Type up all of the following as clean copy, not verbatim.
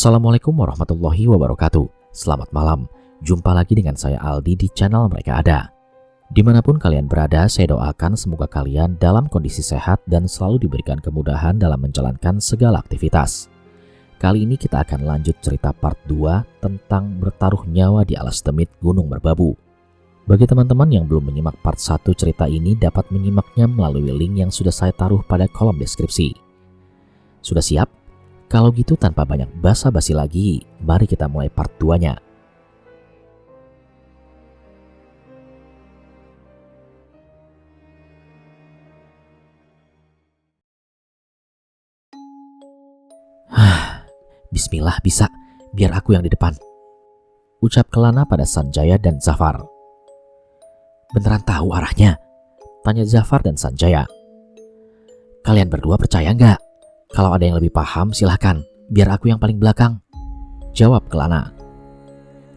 Assalamualaikum warahmatullahi wabarakatuh. Selamat malam, jumpa lagi dengan saya Aldi di channel Mereka Ada. Dimanapun kalian berada, saya doakan semoga kalian dalam kondisi sehat dan selalu diberikan kemudahan dalam menjalankan segala aktivitas. Kali ini kita akan lanjut cerita part 2 tentang bertaruh nyawa di alas demit Gunung Merbabu. Bagi teman-teman yang belum menyimak part 1 cerita ini, dapat menyimaknya melalui link yang sudah saya taruh pada kolom deskripsi. Sudah siap? Kalau gitu tanpa banyak basa-basi lagi, mari kita mulai part 2-nya. Bismillah, bisa, biar aku yang di depan, ucap Kelana pada Sanjaya dan Zafar. Beneran tahu arahnya? Tanya Zafar dan Sanjaya. Kalian berdua percaya nggak? Kalau ada yang lebih paham silahkan, biar aku yang paling belakang, jawab Kelana.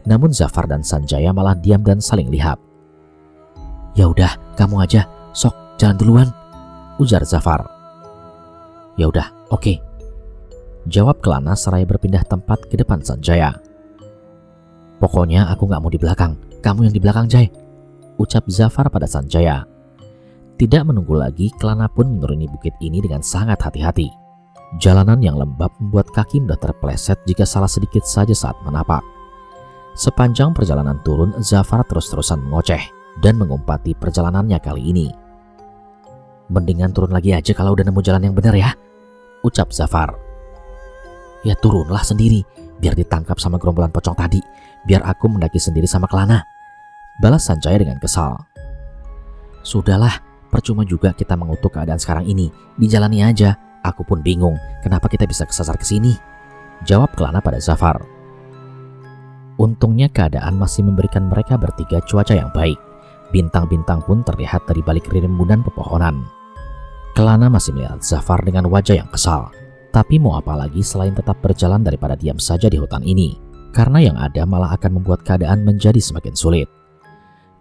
Namun Zafar dan Sanjaya malah diam dan saling lihat. Ya udah, kamu aja, sok jalan duluan, ujar Zafar. Ya udah, oke, jawab Kelana seraya berpindah tempat ke depan Sanjaya. Pokoknya aku nggak mau di belakang, kamu yang di belakang, Jai, ucap Zafar pada Sanjaya. Tidak menunggu lagi, Kelana pun menuruni bukit ini dengan sangat hati-hati. Jalanan yang lembab membuat kaki mudah terpeleset jika salah sedikit saja saat menapak. Sepanjang perjalanan turun, Zafar terus-terusan mengoceh dan mengumpati perjalanannya kali ini. Mendingan turun lagi aja kalau udah nemu jalan yang benar ya, ucap Zafar. Ya turunlah sendiri, biar ditangkap sama gerombolan pocong tadi, biar aku mendaki sendiri sama Kelana, balas Sanjaya dengan kesal. Sudahlah, percuma juga kita mengutuk keadaan sekarang ini, dijalani aja. Aku pun bingung kenapa kita bisa kesasar ke sini, jawab Kelana pada Zafar. Untungnya keadaan masih memberikan mereka bertiga cuaca yang baik. Bintang-bintang pun terlihat dari balik rimbunan pepohonan. Kelana masih melihat Zafar dengan wajah yang kesal. Tapi mau apa lagi selain tetap berjalan daripada diam saja di hutan ini, karena yang ada malah akan membuat keadaan menjadi semakin sulit.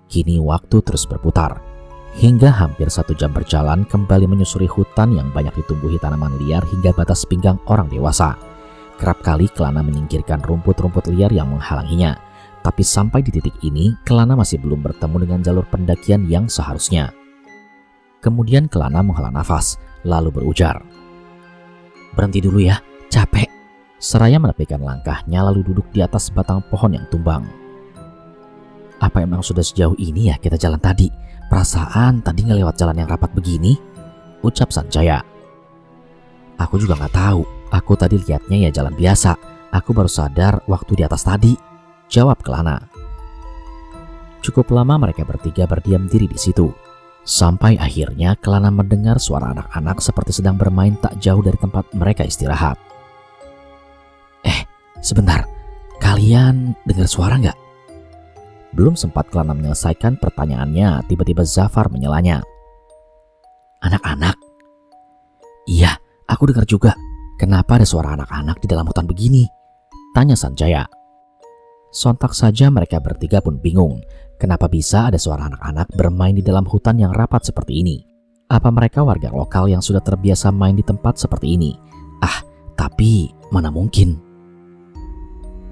Kini waktu terus berputar. Hingga hampir 1 jam berjalan kembali menyusuri hutan yang banyak ditumbuhi tanaman liar hingga batas pinggang orang dewasa. Kerap kali Kelana menyingkirkan rumput-rumput liar yang menghalanginya. Tapi sampai di titik ini, Kelana masih belum bertemu dengan jalur pendakian yang seharusnya. Kemudian Kelana menghela nafas, lalu berujar. Berhenti dulu ya, capek. Seraya menepikan langkahnya lalu duduk di atas batang pohon yang tumbang. Apa emang sudah sejauh ini ya kita jalan tadi? Perasaan tadi ngelewat jalan yang rapat begini, ucap Sanjaya. Aku juga nggak tahu, aku tadi lihatnya ya jalan biasa. Aku baru sadar waktu di atas tadi, jawab Kelana. Cukup lama mereka bertiga berdiam diri di situ. Sampai akhirnya Kelana mendengar suara anak-anak seperti sedang bermain tak jauh dari tempat mereka istirahat. Sebentar, kalian dengar suara nggak? Belum sempat Kelana menyelesaikan pertanyaannya, tiba-tiba Zafar menyelanya. Anak-anak? Iya, aku dengar juga. Kenapa ada suara anak-anak di dalam hutan begini? Tanya Sanjaya. Sontak saja mereka bertiga pun bingung. Kenapa bisa ada suara anak-anak bermain di dalam hutan yang rapat seperti ini? Apa mereka warga lokal yang sudah terbiasa main di tempat seperti ini? Tapi mana mungkin?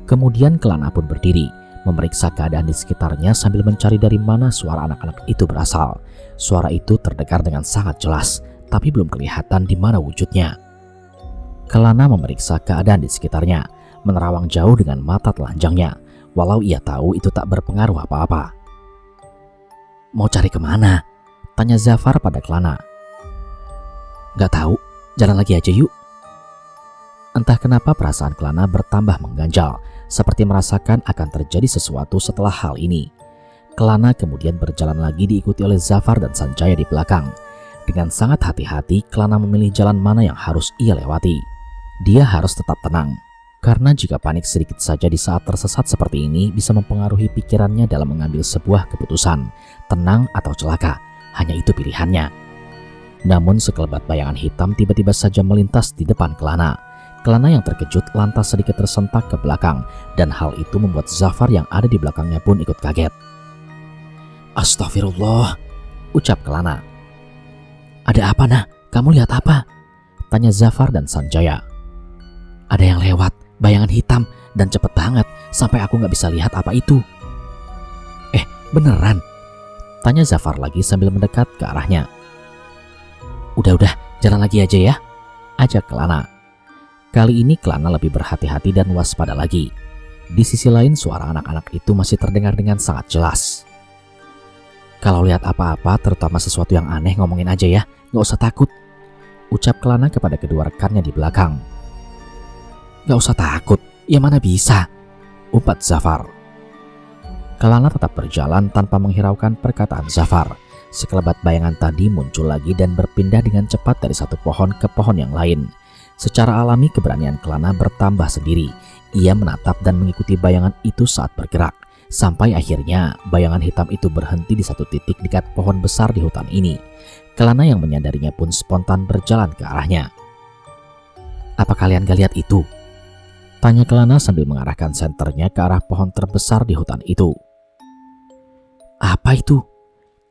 Kemudian Kelana pun berdiri, memeriksa keadaan di sekitarnya sambil mencari dari mana suara anak-anak itu berasal. Suara itu terdengar dengan sangat jelas, tapi belum kelihatan di mana wujudnya. Kelana memeriksa keadaan di sekitarnya, menerawang jauh dengan mata telanjangnya, walau ia tahu itu tak berpengaruh apa-apa. Mau cari kemana? Tanya Zafar pada Kelana. Gak tahu, jalan lagi aja yuk. Entah kenapa perasaan Kelana bertambah mengganjal, seperti merasakan akan terjadi sesuatu setelah hal ini. Kelana kemudian berjalan lagi diikuti oleh Zafar dan Sanjaya di belakang. Dengan sangat hati-hati, Kelana memilih jalan mana yang harus ia lewati. Dia harus tetap tenang, karena jika panik sedikit saja di saat tersesat seperti ini bisa mempengaruhi pikirannya dalam mengambil sebuah keputusan, tenang atau celaka, hanya itu pilihannya. Namun sekelebat bayangan hitam tiba-tiba saja melintas di depan Kelana. Kelana yang terkejut lantas sedikit tersentak ke belakang, dan hal itu membuat Zafar yang ada di belakangnya pun ikut kaget. Astagfirullah, ucap Kelana. Ada apa, Nah? Kamu lihat apa? Tanya Zafar dan Sanjaya. Ada yang lewat, bayangan hitam dan cepet banget sampai aku nggak bisa lihat apa itu. Beneran? Tanya Zafar lagi sambil mendekat ke arahnya. Udah, jalan lagi aja ya, ajak Kelana. Kali ini Kelana lebih berhati-hati dan waspada lagi. Di sisi lain suara anak-anak itu masih terdengar dengan sangat jelas. Kalau lihat apa-apa, terutama sesuatu yang aneh, ngomongin aja ya, nggak usah takut, ucap Kelana kepada kedua rekannya di belakang. Nggak usah takut, ya mana bisa, umpat Zafar. Kelana tetap berjalan tanpa menghiraukan perkataan Zafar. Sekelebat bayangan tadi muncul lagi dan berpindah dengan cepat dari satu pohon ke pohon yang lain. Secara alami keberanian Kelana bertambah sendiri. Ia menatap dan mengikuti bayangan itu saat bergerak. Sampai akhirnya bayangan hitam itu berhenti di satu titik dekat pohon besar di hutan ini. Kelana yang menyadarinya pun spontan berjalan ke arahnya. Apa kalian gak lihat itu? Tanya Kelana sambil mengarahkan senternya ke arah pohon terbesar di hutan itu. Apa itu?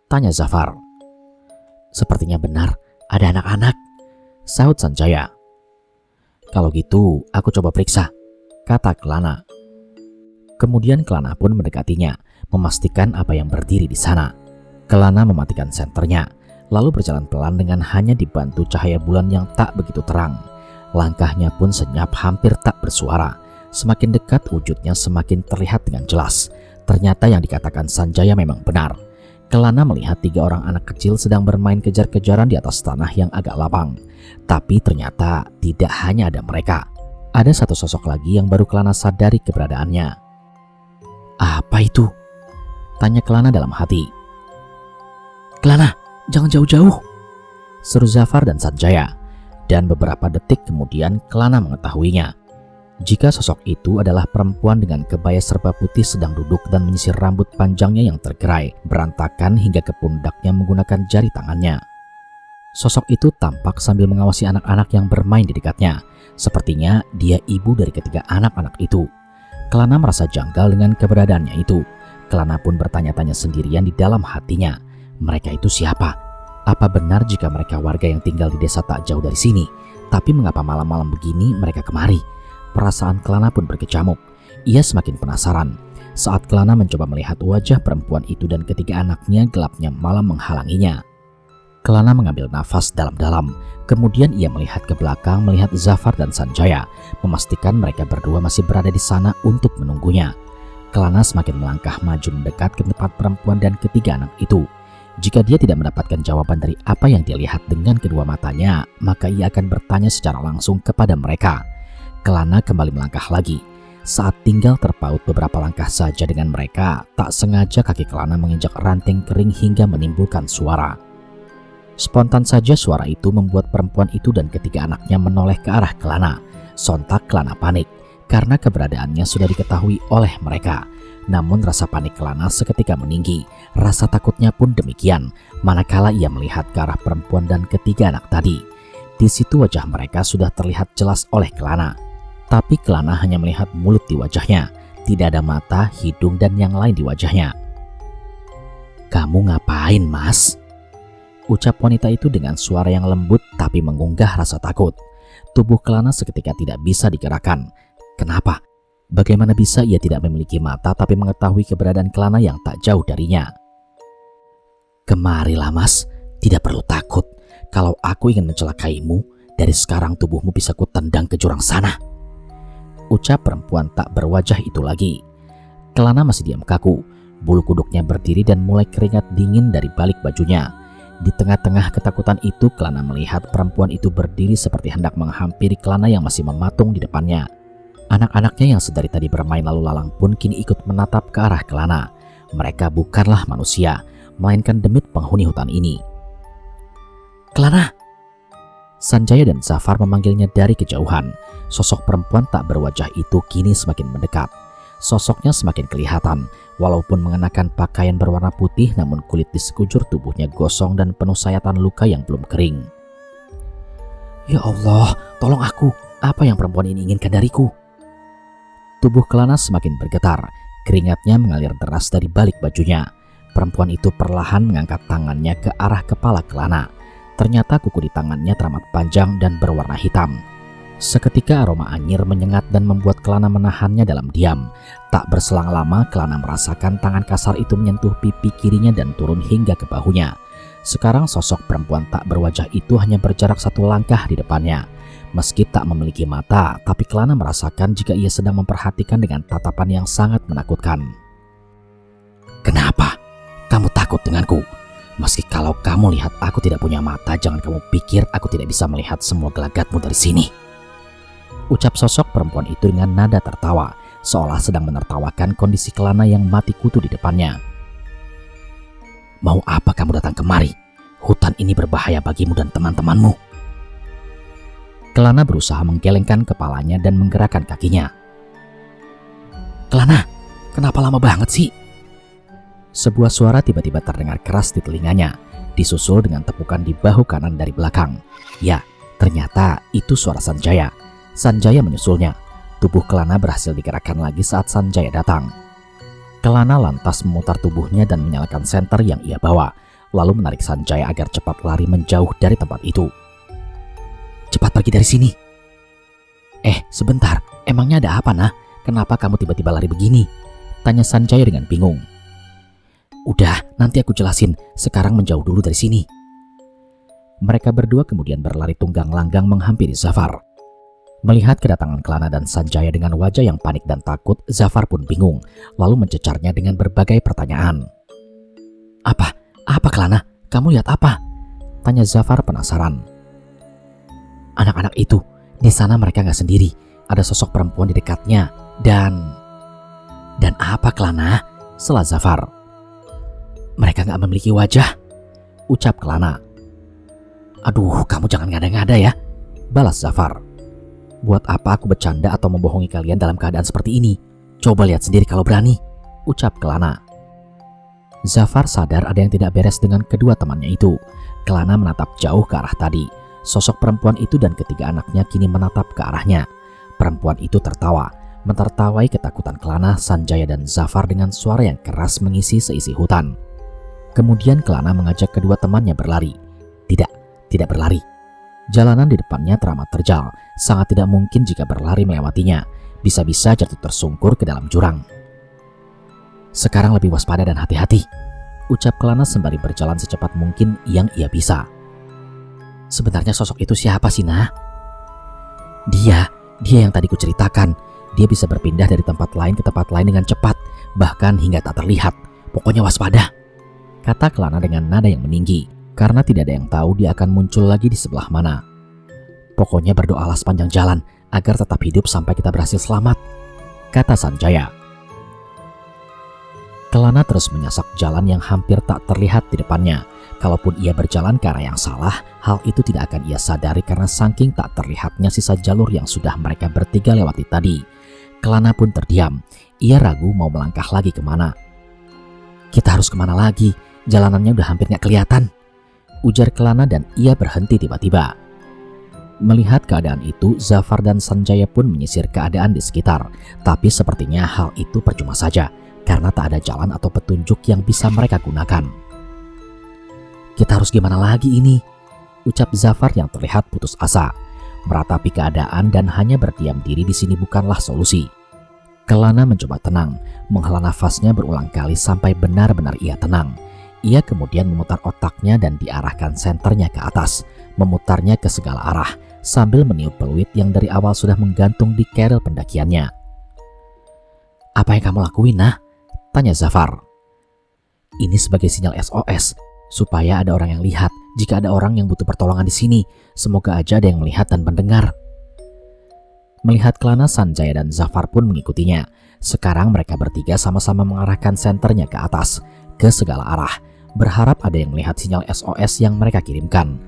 Tanya Zafar. Sepertinya benar, ada anak-anak, sahut Sanjaya. Kalau gitu, aku coba periksa, kata Kelana. Kemudian Kelana pun mendekatinya, memastikan apa yang berdiri di sana. Kelana mematikan senternya, lalu berjalan pelan dengan hanya dibantu cahaya bulan yang tak begitu terang. Langkahnya pun senyap, hampir tak bersuara. Semakin dekat wujudnya semakin terlihat dengan jelas. Ternyata yang dikatakan Sanjaya memang benar. Kelana melihat 3 orang anak kecil sedang bermain kejar-kejaran di atas tanah yang agak lapang. Tapi ternyata tidak hanya ada mereka. Ada satu sosok lagi yang baru Kelana sadari keberadaannya. Apa itu? Tanya Kelana dalam hati. Kelana, jangan jauh-jauh, seru Zafar dan Sanjaya. Dan beberapa detik kemudian Kelana mengetahuinya. Jika sosok itu adalah perempuan dengan kebaya serba putih sedang duduk dan menyisir rambut panjangnya yang tergerai, berantakan hingga ke pundaknya menggunakan jari tangannya. Sosok itu tampak sambil mengawasi anak-anak yang bermain di dekatnya. Sepertinya dia ibu dari ketiga anak-anak itu. Kelana merasa janggal dengan keberadaannya itu. Kelana pun bertanya-tanya sendirian di dalam hatinya. Mereka itu siapa? Apa benar jika mereka warga yang tinggal di desa tak jauh dari sini? Tapi mengapa malam-malam begini mereka kemari? Perasaan Kelana pun berkecamuk. Ia semakin penasaran. Saat Kelana mencoba melihat wajah perempuan itu dan ketiga anaknya, gelapnya malam menghalanginya. Kelana mengambil nafas dalam-dalam. Kemudian ia melihat ke belakang, melihat Zafar dan Sanjaya, memastikan mereka berdua masih berada di sana untuk menunggunya. Kelana semakin melangkah maju mendekat ke tempat perempuan dan ketiga anak itu. Jika dia tidak mendapatkan jawaban dari apa yang dia lihat dengan kedua matanya, maka ia akan bertanya secara langsung kepada mereka. Kelana kembali melangkah lagi. Saat tinggal terpaut beberapa langkah saja dengan mereka, tak sengaja kaki Kelana menginjak ranting kering hingga menimbulkan suara. Spontan saja suara itu membuat perempuan itu dan ketiga anaknya menoleh ke arah Kelana. Sontak Kelana panik, karena keberadaannya sudah diketahui oleh mereka. Namun rasa panik Kelana seketika meninggi, rasa takutnya pun demikian, manakala ia melihat ke arah perempuan dan ketiga anak tadi. Di situ wajah mereka sudah terlihat jelas oleh Kelana. Tapi Kelana hanya melihat mulut di wajahnya, tidak ada mata, hidung, dan yang lain di wajahnya. Kamu ngapain, Mas? Ucap wanita itu dengan suara yang lembut tapi mengunggah rasa takut. Tubuh Kelana seketika tidak bisa digerakkan. Kenapa? Bagaimana bisa ia tidak memiliki mata tapi mengetahui keberadaan Kelana yang tak jauh darinya? Kemarilah, Mas, tidak perlu takut. Kalau aku ingin mencelakaimu, dari sekarang tubuhmu bisa kutendang ke jurang sana. Ucap perempuan tak berwajah itu lagi. Kelana masih diam kaku. Bulu kuduknya berdiri dan mulai keringat dingin dari balik bajunya. Di tengah-tengah ketakutan itu, Kelana melihat perempuan itu berdiri seperti hendak menghampiri Kelana yang masih mematung di depannya. Anak-anaknya yang sedari tadi bermain lalu lalang pun kini ikut menatap ke arah Kelana. Mereka bukanlah manusia, melainkan demit penghuni hutan ini. Kelana! Sanjaya dan Zafar memanggilnya dari kejauhan. Sosok perempuan tak berwajah itu kini semakin mendekat. Sosoknya semakin kelihatan, walaupun mengenakan pakaian berwarna putih, namun kulit di sekujur tubuhnya gosong dan penuh sayatan luka yang belum kering. Ya Allah, tolong aku. Apa yang perempuan ini inginkan dariku? Tubuh Kelana semakin bergetar, keringatnya mengalir deras dari balik bajunya. Perempuan itu perlahan mengangkat tangannya ke arah kepala Kelana. Ternyata kuku di tangannya teramat panjang dan berwarna hitam. Seketika aroma anyir menyengat dan membuat Kelana menahannya dalam diam. Tak berselang lama, Kelana merasakan tangan kasar itu menyentuh pipi kirinya dan turun hingga ke bahunya. Sekarang sosok perempuan tak berwajah itu hanya berjarak 1 langkah di depannya. Meski tak memiliki mata, tapi Kelana merasakan jika ia sedang memperhatikan dengan tatapan yang sangat menakutkan. "Kenapa? Kamu takut denganku? Meski kalau kamu lihat aku tidak punya mata, jangan kamu pikir aku tidak bisa melihat semua gelagatmu dari sini." Ucap sosok perempuan itu dengan nada tertawa, seolah sedang menertawakan kondisi Kelana yang mati kutu di depannya. "Mau apa kamu datang kemari? Hutan ini berbahaya bagimu dan teman-temanmu." Kelana berusaha menggelengkan kepalanya dan menggerakkan kakinya. "Kelana, kenapa lama banget sih?" Sebuah suara tiba-tiba terdengar keras di telinganya, disusul dengan tepukan di bahu kanan dari belakang. Ya, ternyata itu suara Sanjaya. Sanjaya menyusulnya. Tubuh Kelana berhasil digerakkan lagi saat Sanjaya datang. Kelana lantas memutar tubuhnya dan menyalakan senter yang ia bawa, lalu menarik Sanjaya agar cepat lari menjauh dari tempat itu. "Cepat pergi dari sini." Sebentar, emangnya ada apa, nah? Kenapa kamu tiba-tiba lari begini?" tanya Sanjaya dengan bingung. "Udah, nanti aku jelasin. Sekarang menjauh dulu dari sini." Mereka berdua kemudian berlari tunggang langgang menghampiri Zafar. Melihat kedatangan Kelana dan Sanjaya dengan wajah yang panik dan takut, Zafar pun bingung, lalu mencecarnya dengan berbagai pertanyaan. Apa Kelana? Kamu lihat apa?" tanya Zafar penasaran. "Anak-anak itu, di sana mereka nggak sendiri. Ada sosok perempuan di dekatnya dan apa Kelana?" sela Zafar. "Mereka nggak memiliki wajah," ucap Kelana. "Aduh, kamu jangan ngada-ngada ya," balas Zafar. "Buat apa aku bercanda atau membohongi kalian dalam keadaan seperti ini? Coba lihat sendiri kalau berani," ucap Kelana. Zafar sadar ada yang tidak beres dengan kedua temannya itu. Kelana menatap jauh ke arah tadi. Sosok perempuan itu dan ketiga anaknya kini menatap ke arahnya. Perempuan itu tertawa, mentertawai ketakutan Kelana, Sanjaya dan Zafar dengan suara yang keras mengisi seisi hutan. Kemudian Kelana mengajak kedua temannya berlari. Tidak berlari. Jalanan di depannya teramat terjal, sangat tidak mungkin jika berlari melewatinya. Bisa-bisa jatuh tersungkur ke dalam jurang. "Sekarang lebih waspada dan hati-hati," ucap Kelana sembari berjalan secepat mungkin yang ia bisa. "Sebenarnya sosok itu siapa sih, nah?" Dia yang tadi kuceritakan. Dia bisa berpindah dari tempat lain ke tempat lain dengan cepat, bahkan hingga tak terlihat. Pokoknya waspada," kata Kelana dengan nada yang meninggi. Karena tidak ada yang tahu dia akan muncul lagi di sebelah mana. "Pokoknya berdoalah sepanjang jalan agar tetap hidup sampai kita berhasil selamat," kata Sanjaya. Kelana terus menyasak jalan yang hampir tak terlihat di depannya. Kalaupun ia berjalan ke arah yang salah, hal itu tidak akan ia sadari karena saking tak terlihatnya sisa jalur yang sudah mereka bertiga lewati tadi. Kelana pun terdiam. Ia ragu mau melangkah lagi kemana. "Kita harus kemana lagi? Jalanannya udah hampir gak kelihatan," ujar Kelana dan ia berhenti tiba-tiba. Melihat keadaan itu, Zafar dan Sanjaya pun menyisir keadaan di sekitar. Tapi sepertinya hal itu percuma saja, karena tak ada jalan atau petunjuk yang bisa mereka gunakan. "Kita harus gimana lagi ini?" ucap Zafar yang terlihat putus asa. Meratapi keadaan dan hanya berdiam diri di sini bukanlah solusi. Kelana mencoba tenang, menghela nafasnya berulang kali sampai benar-benar ia tenang. Ia kemudian memutar otaknya dan diarahkan senternya ke atas, memutarnya ke segala arah, sambil meniup peluit yang dari awal sudah menggantung di keril pendakiannya. "Apa yang kamu lakuin, nah?" tanya Zafar. "Ini sebagai sinyal SOS, supaya ada orang yang lihat jika ada orang yang butuh pertolongan di sini. Semoga aja ada yang melihat dan mendengar." Melihat Kelana, Sanjaya dan Zafar pun mengikutinya. Sekarang mereka bertiga sama-sama mengarahkan senternya ke atas, ke segala arah, berharap ada yang melihat sinyal SOS yang mereka kirimkan.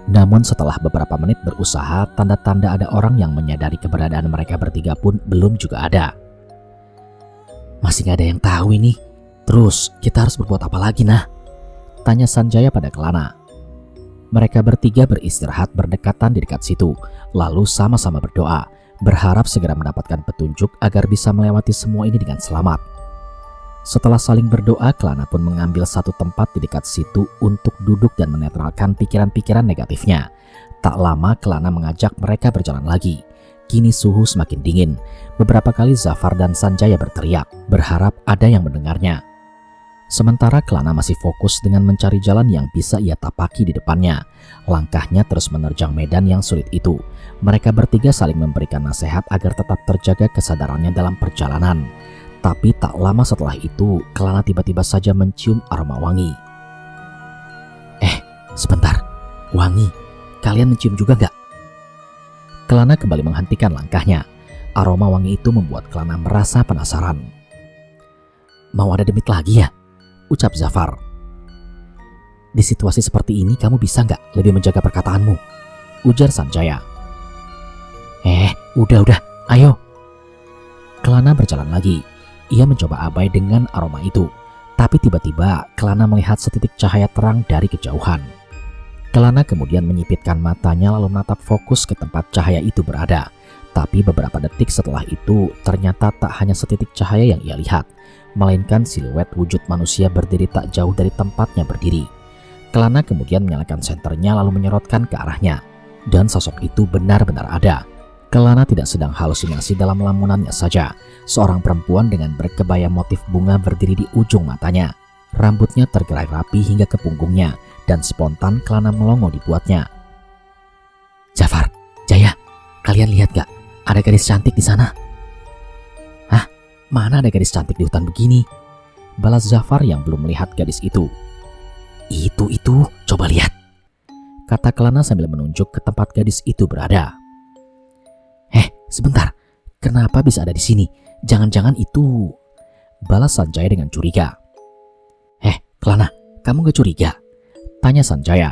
Namun setelah beberapa menit berusaha, tanda-tanda ada orang yang menyadari keberadaan mereka bertiga pun belum juga ada. "Masih gak ada yang tahu ini. Terus kita harus berbuat apa lagi, nah?" tanya Sanjaya pada Kelana. Mereka bertiga beristirahat berdekatan di dekat situ, lalu sama-sama berdoa, berharap segera mendapatkan petunjuk agar bisa melewati semua ini dengan selamat. Setelah saling berdoa, Kelana pun mengambil satu tempat di dekat situ untuk duduk dan menetralkan pikiran-pikiran negatifnya. Tak lama Kelana mengajak mereka berjalan lagi. Kini suhu semakin dingin. Beberapa kali Zafar dan Sanjaya berteriak, berharap ada yang mendengarnya. Sementara Kelana masih fokus dengan mencari jalan yang bisa ia tapaki di depannya. Langkahnya terus menerjang medan yang sulit itu. Mereka bertiga saling memberikan nasihat agar tetap terjaga kesadarannya dalam perjalanan. Tapi tak lama setelah itu, Kelana tiba-tiba saja mencium aroma wangi. Sebentar, wangi. Kalian mencium juga gak? Kelana kembali menghentikan langkahnya. Aroma wangi itu membuat Kelana merasa penasaran. Mau ada demit lagi ya? Ucap Zafar. Di situasi seperti ini kamu bisa nggak lebih menjaga perkataanmu? Ujar Sanjaya. Udah, ayo. Kelana berjalan lagi. Ia mencoba abai dengan aroma itu. Tapi tiba-tiba Kelana melihat setitik cahaya terang dari kejauhan. Kelana kemudian menyipitkan matanya lalu menatap fokus ke tempat cahaya itu berada. Tapi beberapa detik setelah itu ternyata tak hanya setitik cahaya yang ia lihat, melainkan siluet wujud manusia berdiri tak jauh dari tempatnya berdiri. Kelana kemudian menyalakan senternya lalu menyorotkan ke arahnya. Dan sosok itu benar-benar ada. Kelana tidak sedang halusinasi dalam lamunannya saja. Seorang perempuan dengan berkebaya motif bunga berdiri di ujung matanya. Rambutnya tergerai rapi hingga ke punggungnya dan spontan Kelana melongo dibuatnya. Zafar, Jaya, kalian lihat gak? Ada gadis cantik di sana. Hah? Mana ada gadis cantik di hutan begini? Balas Zafar yang belum melihat gadis itu. Itu, coba lihat. Kata Kelana sambil menunjuk ke tempat gadis itu berada. Sebentar, kenapa bisa ada di sini? Jangan-jangan itu... Balas Sanjaya dengan curiga. Kelana, kamu gak curiga? Tanya Sanjaya.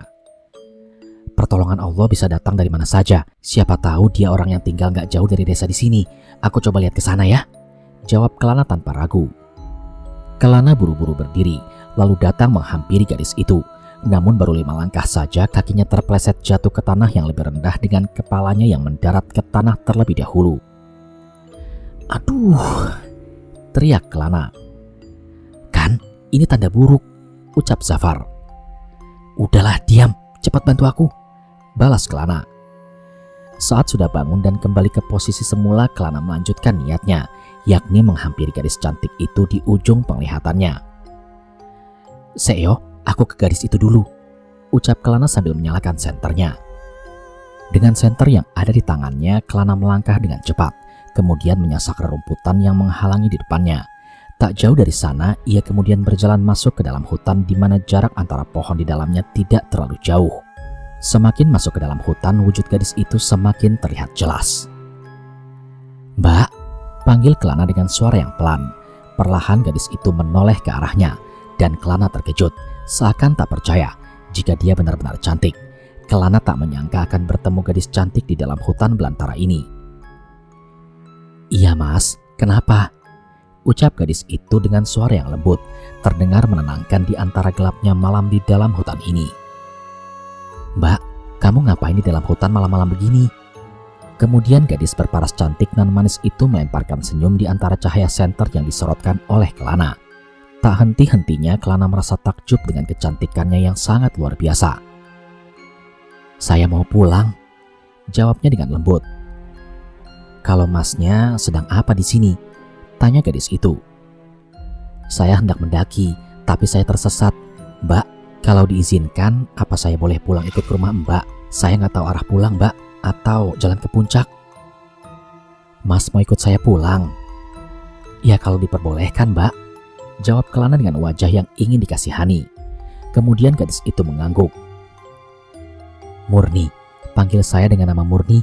Pertolongan Allah bisa datang dari mana saja. Siapa tahu dia orang yang tinggal gak jauh dari desa di sini. Aku coba lihat ke sana ya. Jawab Kelana tanpa ragu. Kelana buru-buru berdiri, lalu datang menghampiri gadis itu. Namun baru 5 langkah saja kakinya terpleset jatuh ke tanah yang lebih rendah dengan kepalanya yang mendarat ke tanah terlebih dahulu. Aduh, teriak Kelana. Kan, ini tanda buruk, ucap Zafar. Udahlah, diam, cepat bantu aku, balas Kelana. Saat sudah bangun dan kembali ke posisi semula, Kelana melanjutkan niatnya, yakni menghampiri gadis cantik itu di ujung penglihatannya. Seo, aku ke gadis itu dulu, ucap Kelana sambil menyalakan senternya. Dengan senter yang ada di tangannya, Kelana melangkah dengan cepat, kemudian menyasak rerumputan yang menghalangi di depannya. Tak jauh dari sana, ia kemudian berjalan masuk ke dalam hutan di mana jarak antara pohon di dalamnya tidak terlalu jauh. Semakin masuk ke dalam hutan, wujud gadis itu semakin terlihat jelas. Mbak, panggil Kelana dengan suara yang pelan. Perlahan gadis itu menoleh ke arahnya, dan Kelana terkejut, seakan tak percaya jika dia benar-benar cantik. Kelana tak menyangka akan bertemu gadis cantik di dalam hutan belantara ini. Iya mas, kenapa? Ucap gadis itu dengan suara yang lembut, terdengar menenangkan di antara gelapnya malam di dalam hutan ini. Mbak, kamu ngapain di dalam hutan malam-malam begini? Kemudian gadis berparas cantik nan manis itu melemparkan senyum di antara cahaya senter yang disorotkan oleh Kelana. Tak henti-hentinya Kelana merasa takjub dengan kecantikannya yang sangat luar biasa. Saya mau pulang, jawabnya dengan lembut. Kalau masnya sedang apa di sini? Tanya gadis itu. Saya hendak mendaki, tapi saya tersesat. Mbak, kalau diizinkan, apa saya boleh pulang ikut ke rumah Mbak? Saya nggak tahu arah pulang, Mbak, atau jalan ke puncak. Mas mau ikut saya pulang? Ya kalau diperbolehkan, Mbak, jawab Kelana dengan wajah yang ingin dikasihani. Kemudian gadis itu mengangguk. Murni, panggil saya dengan nama Murni,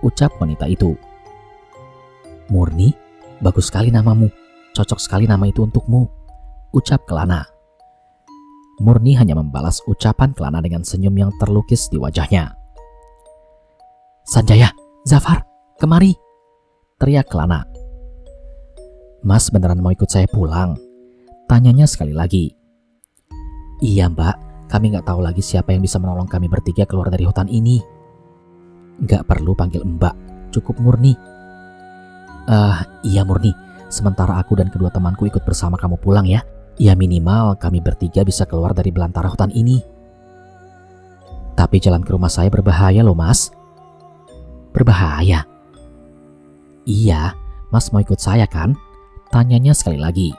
ucap wanita itu. Murni? Bagus sekali namamu, cocok sekali nama itu untukmu, ucap Kelana. Murni hanya membalas ucapan Kelana dengan senyum yang terlukis di wajahnya. Sanjaya, Zafar, kemari, teriak Kelana. Mas beneran mau ikut saya pulang? Tanyanya sekali lagi. Iya mbak, kami gak tahu lagi siapa yang bisa menolong kami bertiga keluar dari hutan ini. Gak perlu panggil mbak, cukup Murni. Iya Murni, sementara aku dan kedua temanku ikut bersama kamu pulang ya. Ya minimal kami bertiga bisa keluar dari belantara hutan ini. Tapi jalan ke rumah saya berbahaya loh mas. Berbahaya? Iya, Mas mau ikut saya kan? Tanyanya sekali lagi.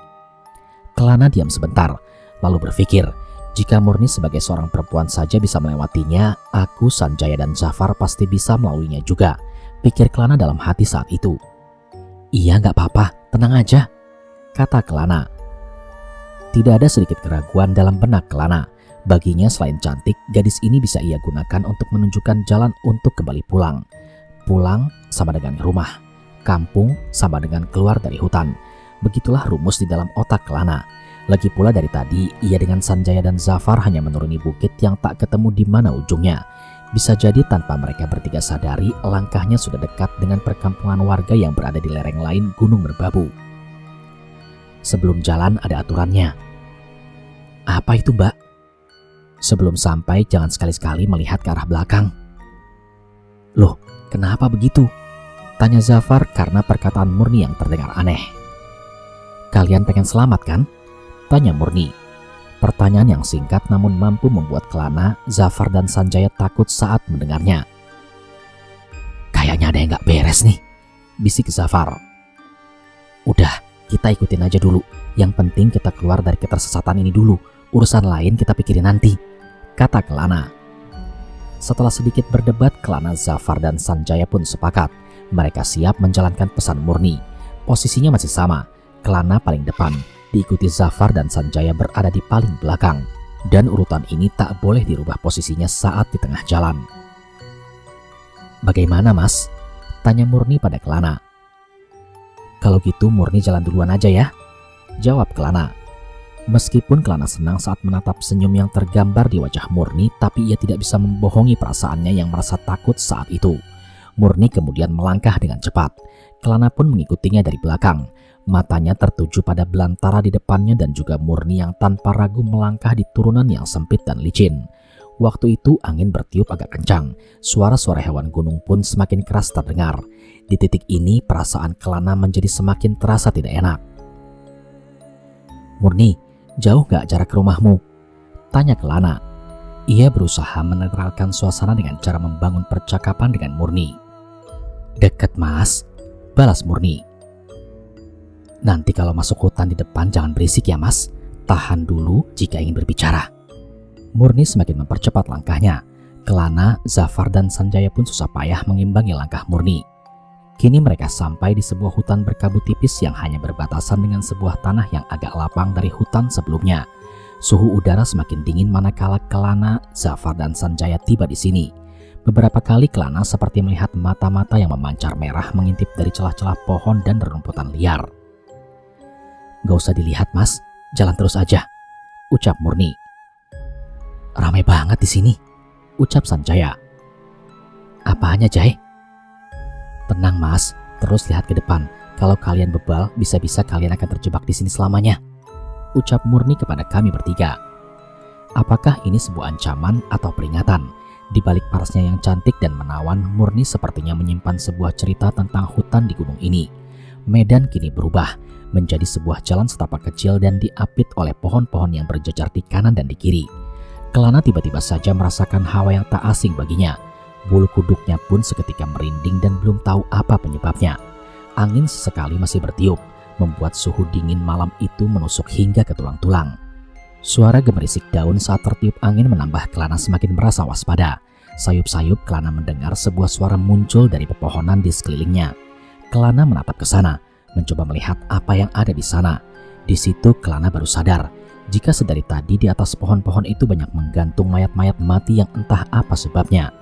Kelana diam sebentar, lalu berpikir, jika Murni sebagai seorang perempuan saja bisa melewatinya, aku, Sanjaya dan Zafar pasti bisa melaluinya juga, pikir Kelana dalam hati saat itu. Iya gak apa-apa, tenang aja, kata Kelana. Tidak ada sedikit keraguan dalam benak Kelana. Baginya selain cantik, gadis ini bisa ia gunakan untuk menunjukkan jalan untuk kembali pulang. Pulang sama dengan rumah, kampung sama dengan keluar dari hutan. Begitulah rumus di dalam otak Kelana. Lagi pula dari tadi, ia dengan Sanjaya dan Zafar hanya menuruni bukit yang tak ketemu di mana ujungnya. Bisa jadi tanpa mereka bertiga sadari, langkahnya sudah dekat dengan perkampungan warga yang berada di lereng lain Gunung Merbabu. Sebelum jalan ada aturannya. Apa itu, Mbak? Sebelum sampai jangan sekali-sekali melihat ke arah belakang. Loh, kenapa begitu? Tanya Zafar karena perkataan Murni yang terdengar aneh. Kalian pengen selamat kan? Tanya Murni. Pertanyaan yang singkat namun mampu membuat Kelana, Zafar dan Sanjaya takut saat mendengarnya. Kayaknya ada yang gak beres nih, bisik Zafar. Udah, kita ikutin aja dulu. Yang penting kita keluar dari ketersesatan ini dulu. Urusan lain kita pikirin nanti, kata Kelana. Setelah sedikit berdebat, Kelana, Zafar dan Sanjaya pun sepakat. Mereka siap menjalankan pesan Murni. Posisinya masih sama, Kelana paling depan, diikuti Zafar dan Sanjaya berada di paling belakang. Dan urutan ini tak boleh dirubah posisinya saat di tengah jalan. Bagaimana, Mas? Tanya Murni pada Kelana. Kalau gitu Murni jalan duluan aja ya, jawab Kelana. Meskipun Kelana senang saat menatap senyum yang tergambar di wajah Murni, tapi ia tidak bisa membohongi perasaannya yang merasa takut saat itu. Murni kemudian melangkah dengan cepat. Kelana pun mengikutinya dari belakang. Matanya tertuju pada belantara di depannya dan juga Murni yang tanpa ragu melangkah di turunan yang sempit dan licin. Waktu itu angin bertiup agak kencang. Suara-suara hewan gunung pun semakin keras terdengar. Di titik ini perasaan Kelana menjadi semakin terasa tidak enak. Murni, jauh gak jarak ke rumahmu? Tanya Kelana. Ia berusaha menetralkan suasana dengan cara membangun percakapan dengan Murni. Deket, Mas, balas Murni. Nanti kalau masuk hutan di depan jangan berisik ya, Mas. Tahan dulu jika ingin berbicara. Murni semakin mempercepat langkahnya. Kelana, Zafar dan Sanjaya pun susah payah mengimbangi langkah Murni. Kini mereka sampai di sebuah hutan berkabut tipis yang hanya berbatasan dengan sebuah tanah yang agak lapang dari hutan sebelumnya. Suhu udara semakin dingin manakala Kelana, Zafar dan Sanjaya tiba di sini. Beberapa kali Kelana seperti melihat mata-mata yang memancar merah mengintip dari celah-celah pohon dan rerumputan liar. Gak usah dilihat, Mas, jalan terus aja, ucap Murni. Ramai banget di sini, ucap Sanjaya. Apanya, Jai? Tenang, Mas, terus lihat ke depan. Kalau kalian bebal, bisa-bisa kalian akan terjebak di sini selamanya, ucap Murni kepada kami bertiga. Apakah ini sebuah ancaman atau peringatan? Di balik parasnya yang cantik dan menawan, Murni sepertinya menyimpan sebuah cerita tentang hutan di gunung ini. Medan kini berubah menjadi sebuah jalan setapak kecil dan diapit oleh pohon-pohon yang berjejar di kanan dan di kiri. Kelana tiba-tiba saja merasakan hawa yang tak asing baginya. Bulu kuduknya pun seketika merinding dan belum tahu apa penyebabnya. Angin sesekali masih bertiup, membuat suhu dingin malam itu menusuk hingga ke tulang-tulang. Suara gemerisik daun saat tertiup angin menambah Kelana semakin merasa waspada. Sayup-sayup Kelana mendengar sebuah suara muncul dari pepohonan di sekelilingnya. Kelana menatap ke sana, mencoba melihat apa yang ada di sana. Di situ Kelana baru sadar, jika sedari tadi di atas pohon-pohon itu banyak menggantung mayat-mayat mati yang entah apa sebabnya.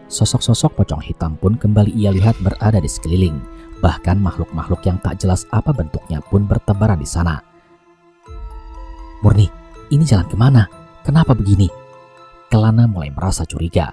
Sosok-sosok pocong hitam pun kembali ia lihat berada di sekeliling. Bahkan makhluk-makhluk yang tak jelas apa bentuknya pun bertebaran di sana. Murni, ini jalan kemana? Kenapa begini? Kelana mulai merasa curiga.